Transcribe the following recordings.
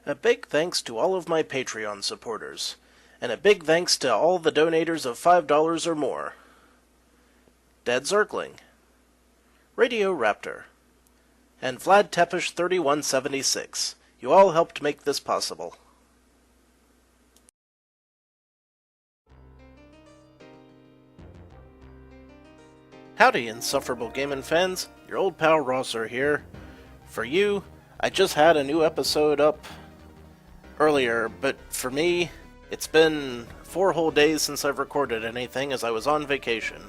A big thanks to all of my Patreon supporters, and a big thanks to all the donators of $5 or more. Dead Zerkling, Radio Raptor, and Vlad Tepish 3176. You all helped make this possible. Howdy, insufferable gaming fans. Your old pal Rosser here. For you, I just had a new episode up earlier, but for me, it's been 4 whole days since I've recorded anything as I was on vacation.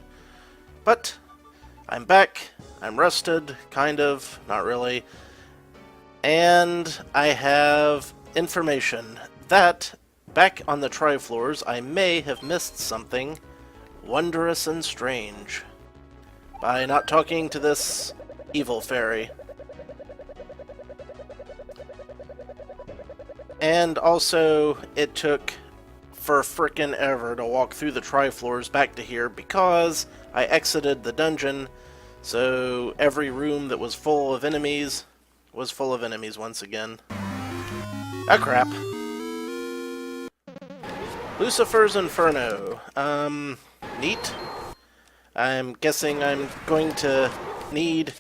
But I'm back, I'm rested, kind of, not really, and I have information that, back on the Tri-Floors, I may have missed something wondrous and strange by not talking to this evil fairy. And also, it took for frickin' ever to walk through the Tri-Floors back to here because I exited the dungeon, so every room that was full of enemies was full of enemies once again. Ah, crap. Lucifer's Inferno. Neat. I'm guessing I'm going to need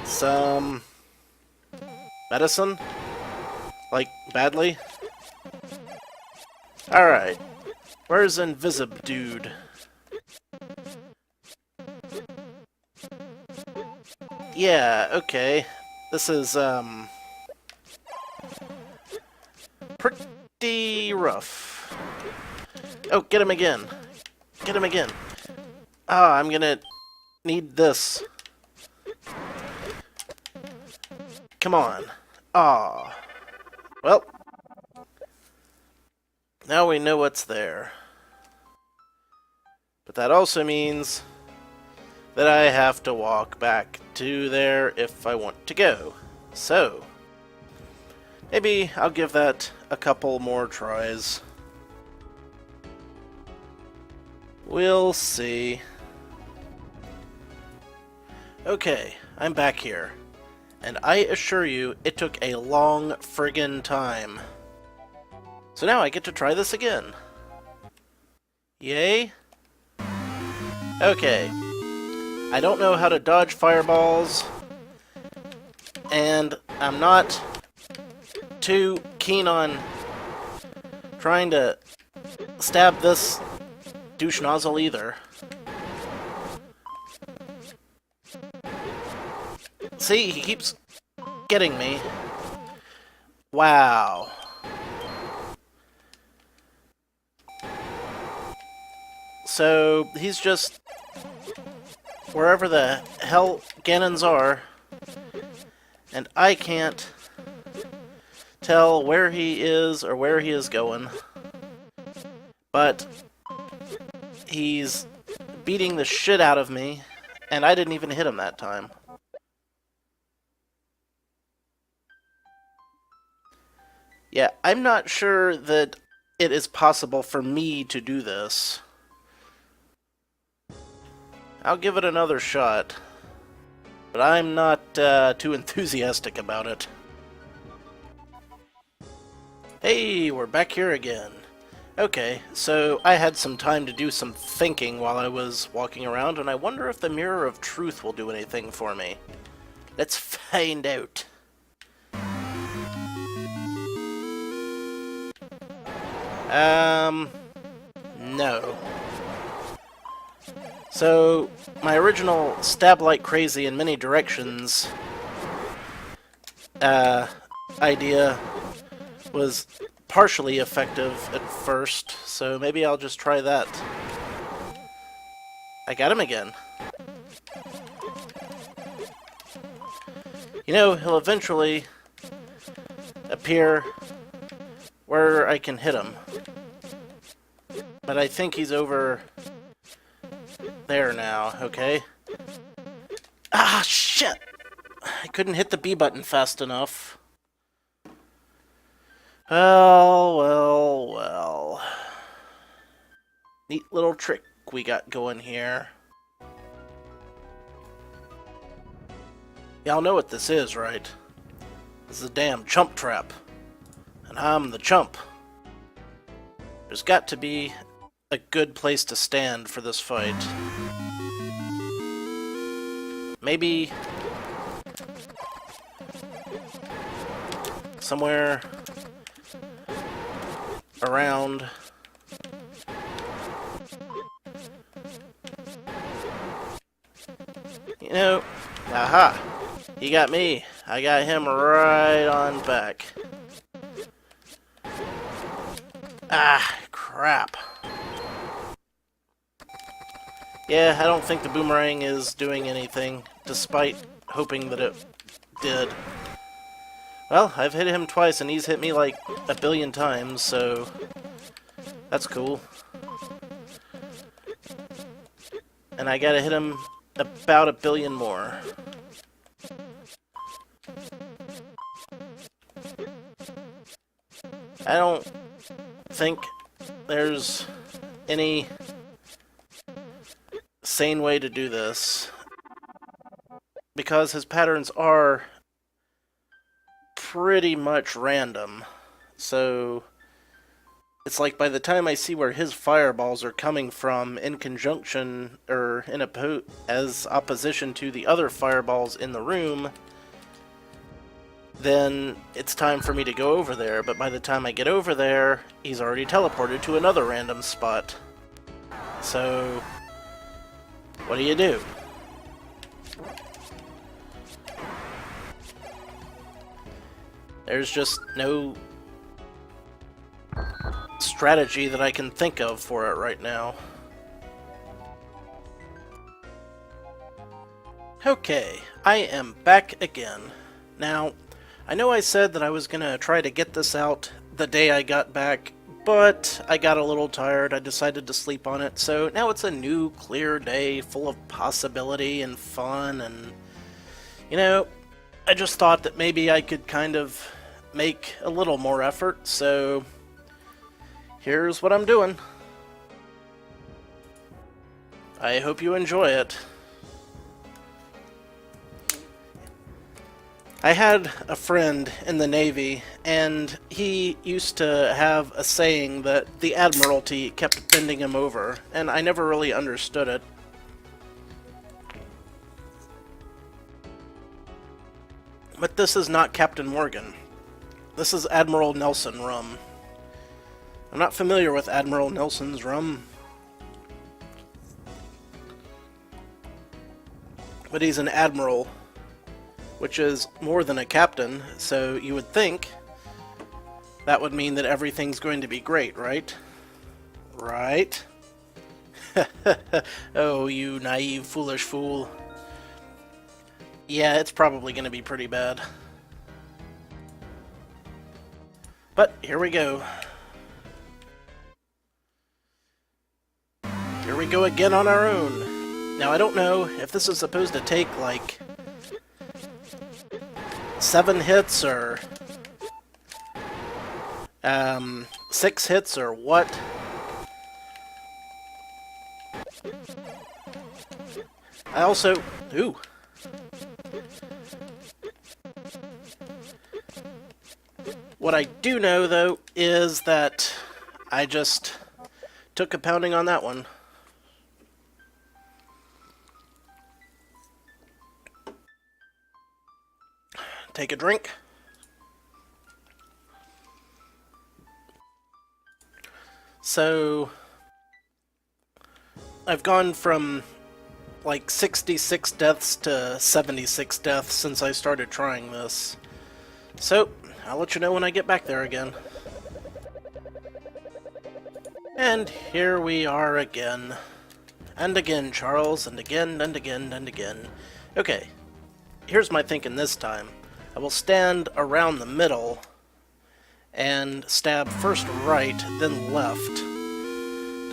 some medicine? Like, badly? Alright. Where's Invisib Dude? Yeah, okay. This is, pretty rough. Oh, get him again. Get him again. Ah, I'm gonna need this. Come on. Ah. Well. Now we know what's there. But that also means that I have to walk back to there if I want to go. So, maybe I'll give that a couple more tries. We'll see. Okay, I'm back here. And I assure you, it took a long friggin' time. So now I get to try this again. Yay? Okay. I don't know how to dodge fireballs, and I'm not too keen on trying to stab this douche nozzle either. See, he keeps getting me. Wow. So, he's just wherever the hell Ganons are, and I can't tell where he is or where he is going. But he's beating the shit out of me, and I didn't even hit him that time. Yeah, I'm not sure that it is possible for me to do this. I'll give it another shot, but I'm not too enthusiastic about it. Hey, we're back here again. Okay, so I had some time to do some thinking while I was walking around, and I wonder if the Mirror of Truth will do anything for me. Let's find out. No. So, my original stab like crazy in many directions idea was partially effective at first, so maybe I'll just try that. I got him again. You know, he'll eventually appear where I can hit him. But I think he's over there now, okay? Ah, shit! I couldn't hit the B button fast enough. Well. Neat little trick we got going here. Y'all know what this is, right? This is a damn chump trap. And I'm the chump. There's got to be a good place to stand for this fight. Maybe somewhere around you know, aha! He got me. I got him right on back. Ah, crap. Yeah, I don't think the boomerang is doing anything, despite hoping that it did. Well, I've hit him twice and he's hit me like a billion times, so that's cool. And I gotta hit him about a billion more. I don't think there's any sane way to do this, because his patterns are pretty much random. So it's like by the time I see where his fireballs are coming from in conjunction or in as opposition to the other fireballs in the room, then it's time for me to go over there. But by the time I get over there, he's already teleported to another random spot. So what do you do? There's just no strategy that I can think of for it right now. Okay, I am back again. Now, I know I said that I was gonna try to get this out the day I got back, but I got a little tired. I decided to sleep on it, so now it's a new, clear day full of possibility and fun, and, you know, I just thought that maybe I could kind of make a little more effort, so here's what I'm doing. I hope you enjoy it. I had a friend in the Navy, and he used to have a saying that the Admiralty kept bending him over, and I never really understood it. But this is not Captain Morgan. This is Admiral Nelson rum. I'm not familiar with Admiral Nelson's rum, but he's an admiral, which is more than a captain, so you would think that would mean that everything's going to be great, right? Right? Oh, you naive, foolish fool. Yeah, it's probably going to be pretty bad. But here we go. Here we go again on our own. Now, I don't know if this is supposed to take, like, 7 hits or 6 hits or what. I also... Ooh. What I do know, though, is that I just took a pounding on that one. Take a drink. So, I've gone from like 66 deaths to 76 deaths since I started trying this. So, I'll let you know when I get back there again. And here we are again. And again, Charles, and again, and again, and again. Okay, here's my thinking this time. I will stand around the middle and stab first right, then left,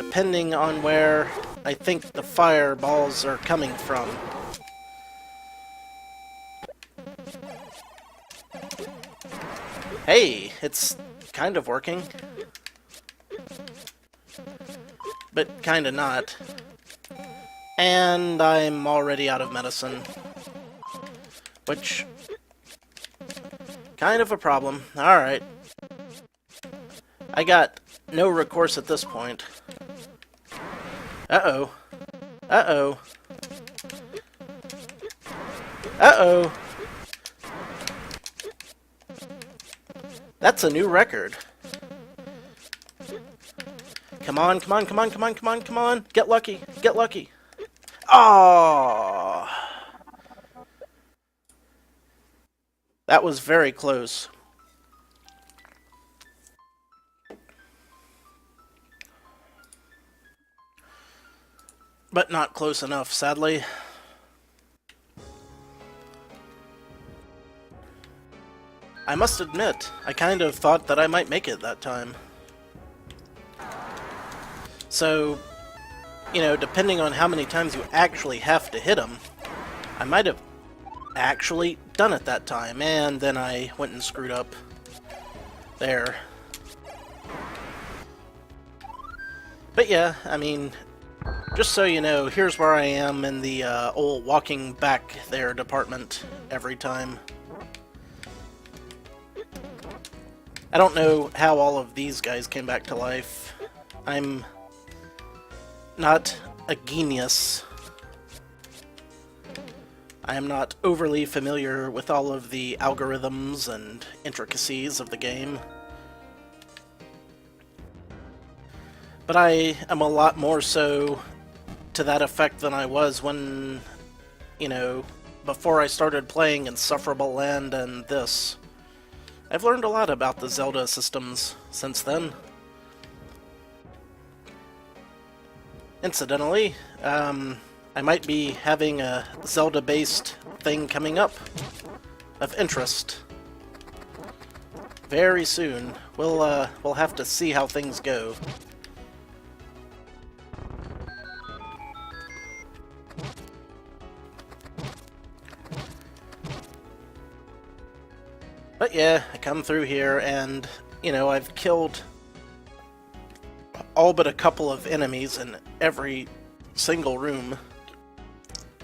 depending on where I think the fireballs are coming from. Hey, it's kind of working. But kinda not. And I'm already out of medicine. Which Kind of a problem. Alright. I got no recourse at this point. Uh-oh. Uh-oh. Uh-oh. That's a new record. Come on, come on, come on, come on, come on, come on. Get lucky. Get lucky. Oh. That was very close. But not close enough, sadly. I must admit, I kind of thought that I might make it that time. So, you know, depending on how many times you actually have to hit him, I might have actually done it that time, and then I went and screwed up. There. But yeah, I mean, just so you know, here's where I am in the old walking back there department every time. I don't know how all of these guys came back to life. I'm not a genius. I am not overly familiar with all of the algorithms and intricacies of the game. But I am a lot more so to that effect than I was when, you know, before I started playing Insufferable Land and this. I've learned a lot about the Zelda systems since then. Incidentally, I might be having a Zelda-based thing coming up of interest very soon. We'll have to see how things go. But yeah, I come through here and, you know, I've killed all but a couple of enemies in every single room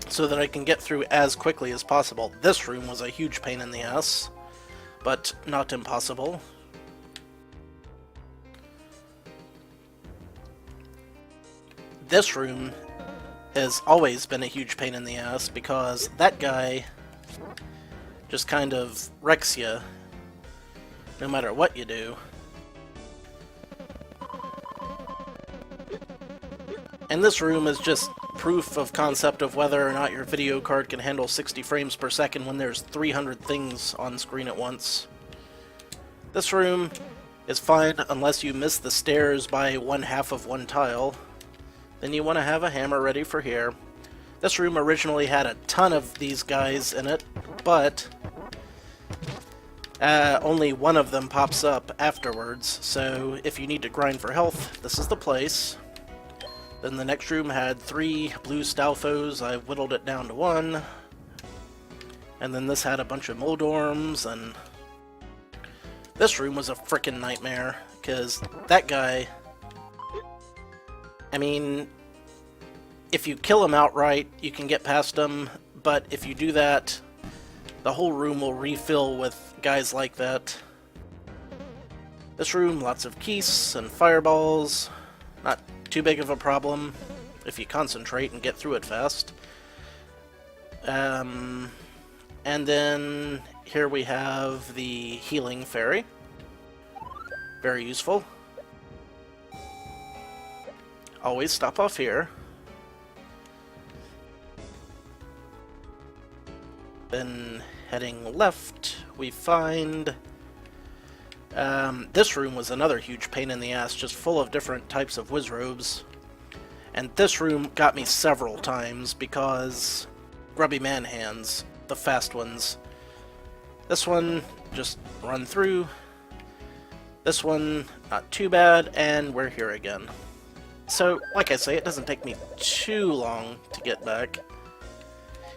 so that I can get through as quickly as possible. This room was a huge pain in the ass, but not impossible. This room has always been a huge pain in the ass because that guy just kind of wrecks you no matter what you do. And this room is just proof of concept of whether or not your video card can handle 60 frames per second when there's 300 things on screen at once. This room is fine unless you miss the stairs by 1/2 of one tile. Then you want to have a hammer ready for here. This room originally had a ton of these guys in it, but only one of them pops up afterwards, so if you need to grind for health, this is the place. Then the next room had 3 blue Stalfos. I whittled it down to 1. And then this had a bunch of Moldorms, and this room was a frickin' nightmare, because that guy, I mean, if you kill him outright, you can get past him, but if you do that, the whole room will refill with guys like that. This room, lots of keys and fireballs. Not too big of a problem if you concentrate and get through it fast. And then here we have the healing fairy. Very useful. Always stop off here. Then heading left, we find this room was another huge pain in the ass, just full of different types of Wizrobes. And this room got me several times because grubby man hands, the fast ones. This one, just run through. This one, not too bad, and we're here again. So, like I say, it doesn't take me too long to get back.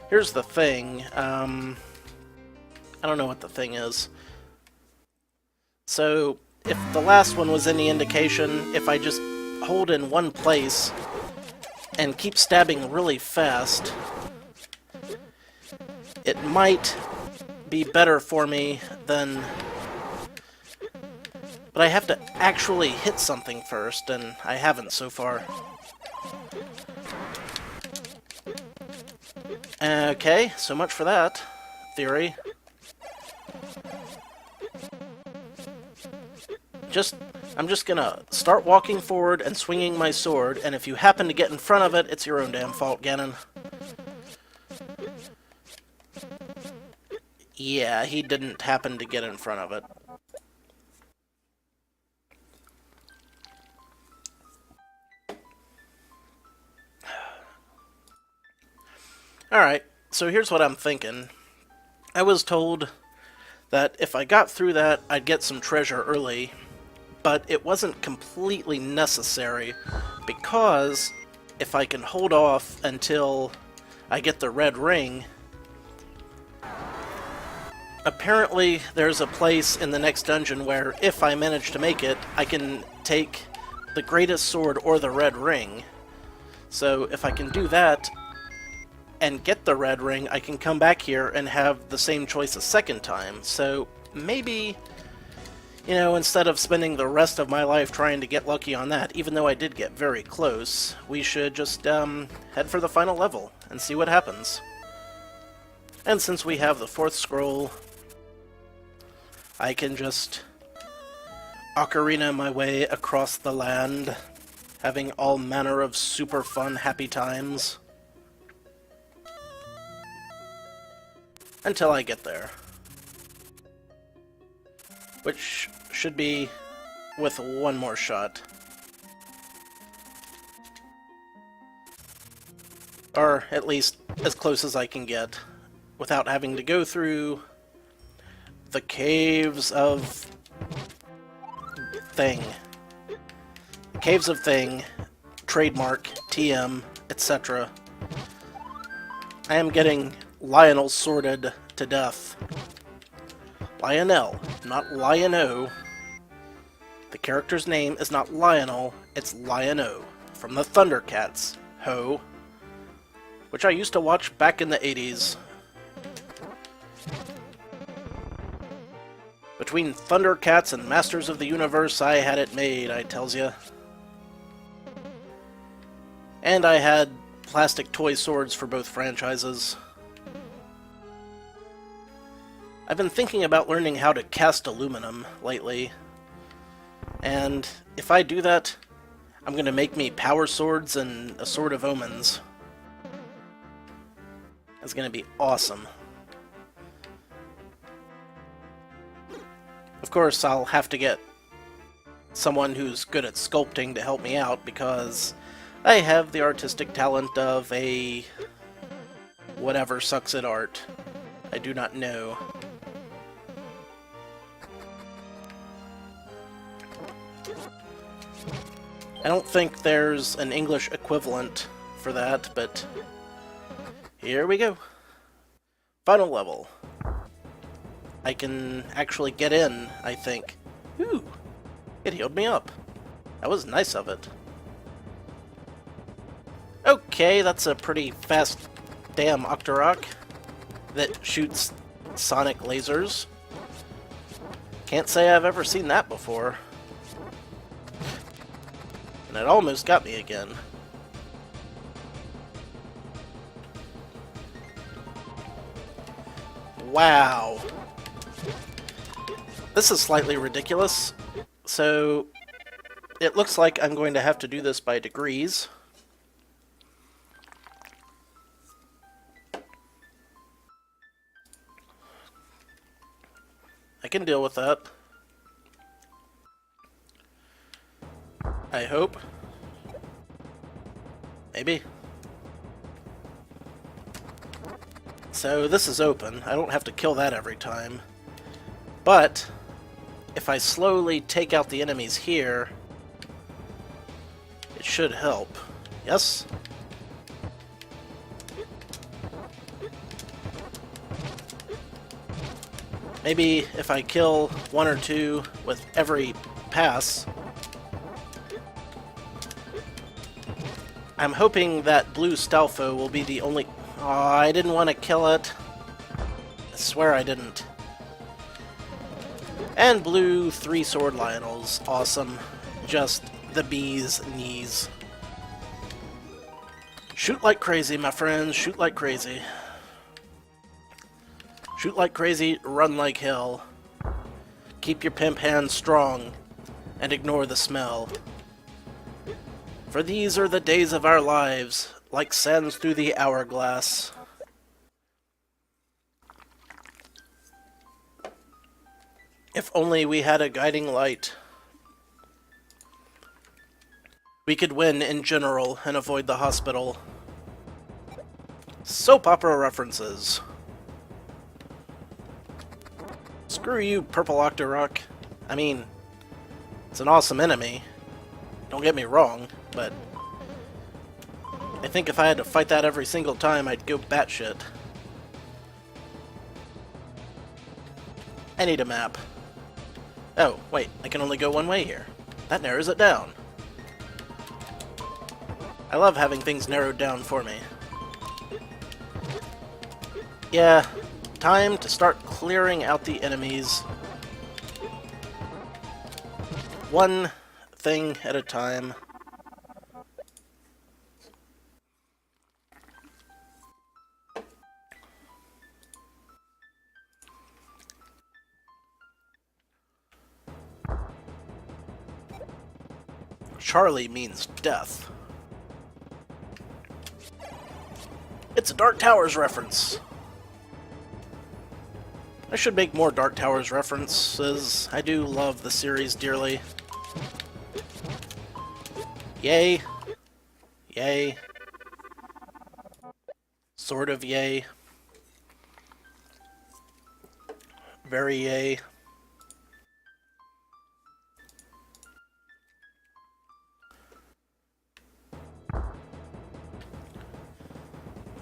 Here's the thing, I don't know what the thing is. So, if the last one was any indication, if I just hold in one place and keep stabbing really fast, it might be better for me than... But I have to actually hit something first, and I haven't so far. Okay, so much for that theory. I'm just gonna start walking forward and swinging my sword, and if you happen to get in front of it, it's your own damn fault, Ganon. Yeah, he didn't happen to get in front of it. Alright, so here's what I'm thinking. I was told that if I got through that, I'd get some treasure early, but it wasn't completely necessary, because if I can hold off until I get the red ring, apparently there's a place in the next dungeon where, if I manage to make it, I can take the greatest sword or the red ring. So if I can do that and get the red ring, I can come back here and have the same choice a second time. So maybe, you know, instead of spending the rest of my life trying to get lucky on that, even though I did get very close, we should just head for the final level and see what happens. And since we have the 4th scroll, I can just ocarina my way across the land, having all manner of super fun, happy times. Until I get there. Which should be with one more shot. Or at least as close as I can get, without having to go through the caves of Thing. Caves of Thing, trademark, TM, etc. I am getting Lionel sorted to death. Lionel, not Lion-O. The character's name is not Lionel, it's Lion-O, from the Thundercats, ho. Which I used to watch back in the 80s. Between Thundercats and Masters of the Universe, I had it made, I tells ya. And I had plastic toy swords for both franchises. I've been thinking about learning how to cast aluminum lately, and if I do that, I'm gonna make me power swords and a Sword of Omens. That's gonna be awesome. Of course, I'll have to get someone who's good at sculpting to help me out, because I have the artistic talent of a whatever sucks at art. I do not know. I don't think there's an English equivalent for that, but here we go. Final level. I can actually get in, I think. Ooh, it healed me up. That was nice of it. Okay, that's a pretty fast damn Octorok that shoots sonic lasers. Can't say I've ever seen that before. And it almost got me again. Wow. This is slightly ridiculous. So, it looks like I'm going to have to do this by degrees. I can deal with that. I hope. Maybe. So this is open. I don't have to kill that every time. But if I slowly take out the enemies here, it should help. Yes? Maybe if I kill one or two with every pass. I'm hoping that blue Stalfo will be the only... Oh, I didn't want to kill it. I swear I didn't. And blue 3 sword Lionels. Awesome. Just the bee's knees. Shoot like crazy, my friends. Shoot like crazy. Shoot like crazy, run like hell. Keep your pimp hands strong, and ignore the smell. For these are the days of our lives, like sands through the hourglass. If only we had a guiding light, we could win in general and avoid the hospital. Soap opera references. Screw you, Purple Octorok. I mean, it's an awesome enemy. Don't get me wrong, but I think if I had to fight that every single time, I'd go batshit. I need a map. Oh, wait, I can only go one way here. That narrows it down. I love having things narrowed down for me. Yeah, time to start clearing out the enemies. One thing at a time. Charlie means death. It's a Dark Towers reference. I should make more Dark Towers references. I do love the series dearly. Yay. Yay. Sort of yay. Very yay.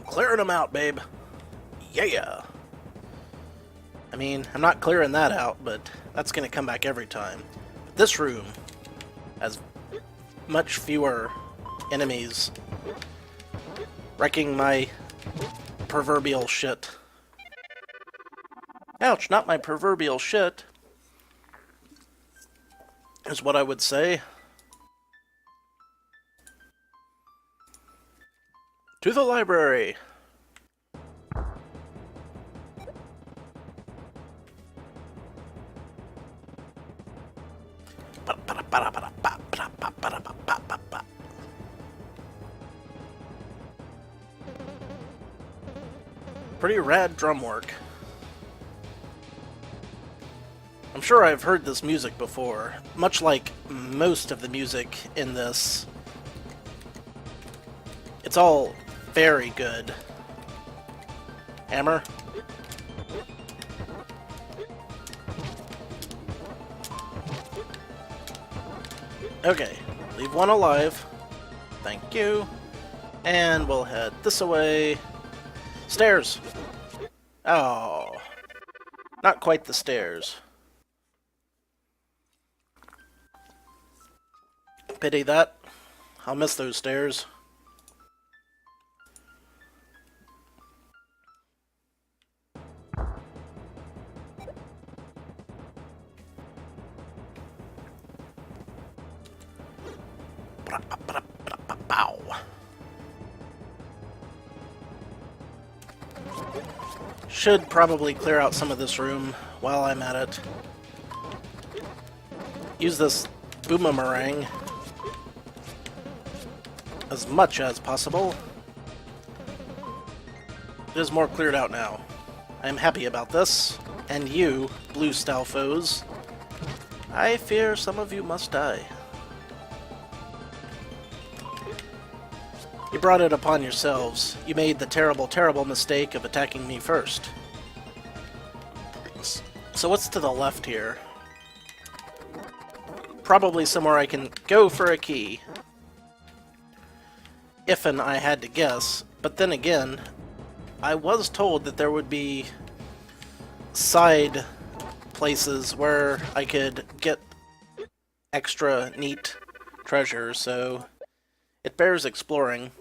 Clearing them out, babe. Yeah. I mean, I'm not clearing that out, but that's gonna come back every time. This room has much fewer enemies wrecking my proverbial shit. Ouch, not my proverbial shit, is what I would say. To the library! Pretty rad drum work. I'm sure I've heard this music before, much like most of the music in this. It's all very good. Hammer? Okay, leave one alive. Thank you. And we'll head this away. Stairs! Oh, not quite the stairs. Pity that. I'll miss those stairs. Bow. Should probably clear out some of this room while I'm at it. Use this boomerang as much as possible. It is more cleared out now. I am happy about this. And you, blue Stalfos, I fear some of you must die. You brought it upon yourselves. You made the terrible, terrible mistake of attacking me first. So what's to the left here? Probably somewhere I can go for a key. If and I had to guess. But then again, I was told that there would be side places where I could get extra neat treasure, so it bears exploring.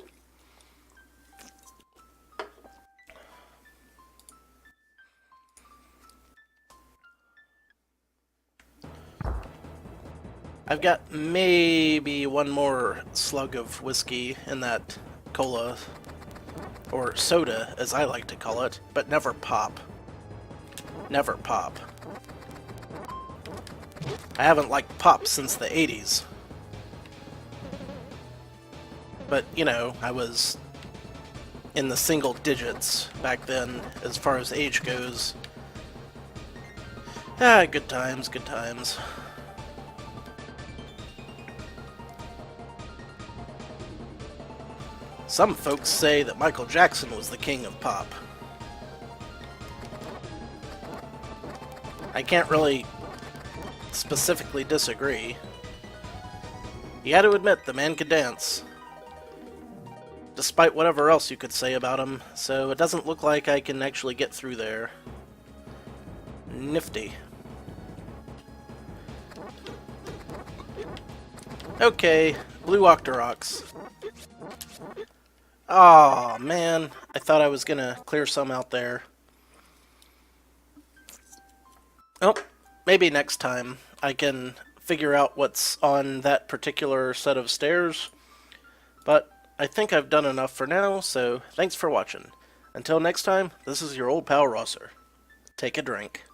I've got maybe one more slug of whiskey in that cola, or soda as I like to call it, but never pop. Never pop. I haven't liked pop since the 80s. But, you know, I was in the single digits back then as far as age goes. Ah, good times, good times. Some folks say that Michael Jackson was the king of pop. I can't really specifically disagree. You got to admit, the man could dance. Despite whatever else you could say about him, so it doesn't look like I can actually get through there. Nifty. Okay, Blue Octoroks. Aw, man. I thought I was gonna clear some out there. Oh, maybe next time I can figure out what's on that particular set of stairs. But I think I've done enough for now, so thanks for watching. Until next time, this is your old pal Rosser. Take a drink.